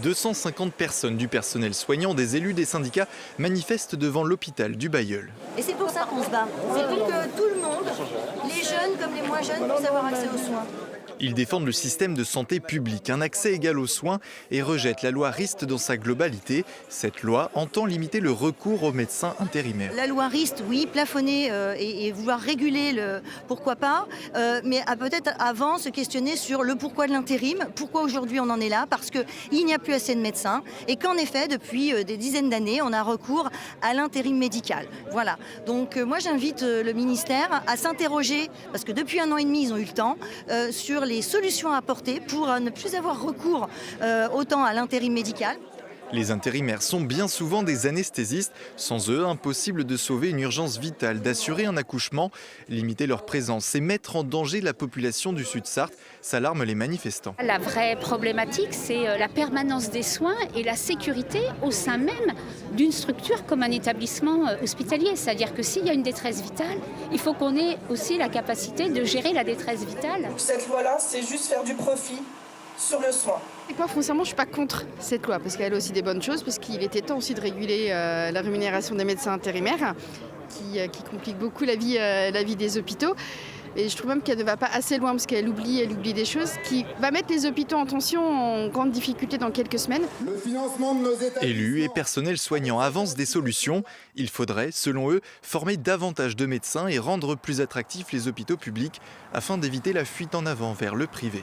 250 personnes du personnel soignant, des élus des syndicats manifestent devant l'hôpital du Bailleul. Et c'est pour ça qu'on se bat. C'est pour que tout le monde, les jeunes comme les moins jeunes, puissent avoir accès aux soins. Ils défendent le système de santé publique, un accès égal aux soins et rejettent la loi Rist dans sa globalité. Cette loi entend limiter le recours aux médecins intérimaires. La loi Rist, oui, plafonner et vouloir réguler le pourquoi pas, mais peut-être avant se questionner sur le pourquoi de l'intérim, pourquoi aujourd'hui on en est là, parce qu'il n'y a plus assez de médecins et qu'en effet, depuis des dizaines d'années, on a recours à l'intérim médical. Voilà. Donc moi j'invite le ministère à s'interroger, parce que depuis 1 an et demi, ils ont eu le temps, sur les solutions à apporter pour ne plus avoir recours autant à l'intérim médical. Les intérimaires sont bien souvent des anesthésistes. Sans eux, impossible de sauver une urgence vitale, d'assurer un accouchement. Limiter leur présence, c'est mettre en danger la population du Sud-Sarthe, s'alarment les manifestants. La vraie problématique, c'est la permanence des soins et la sécurité au sein même d'une structure comme un établissement hospitalier. C'est-à-dire que s'il y a une détresse vitale, il faut qu'on ait aussi la capacité de gérer la détresse vitale. Cette loi-là, c'est juste faire du profit sur le soin. Et moi, foncièrement, je ne suis pas contre cette loi, parce qu'elle a aussi des bonnes choses, parce qu'il était temps aussi de réguler la rémunération des médecins intérimaires, qui complique beaucoup la vie des hôpitaux. Et je trouve même qu'elle ne va pas assez loin, parce qu'elle oublie des choses, qui va mettre les hôpitaux en tension, en grande difficulté dans quelques semaines. Le financement de nos établissements. Élus et personnel soignant avancent des solutions. Il faudrait, selon eux, former davantage de médecins et rendre plus attractifs les hôpitaux publics afin d'éviter la fuite en avant vers le privé.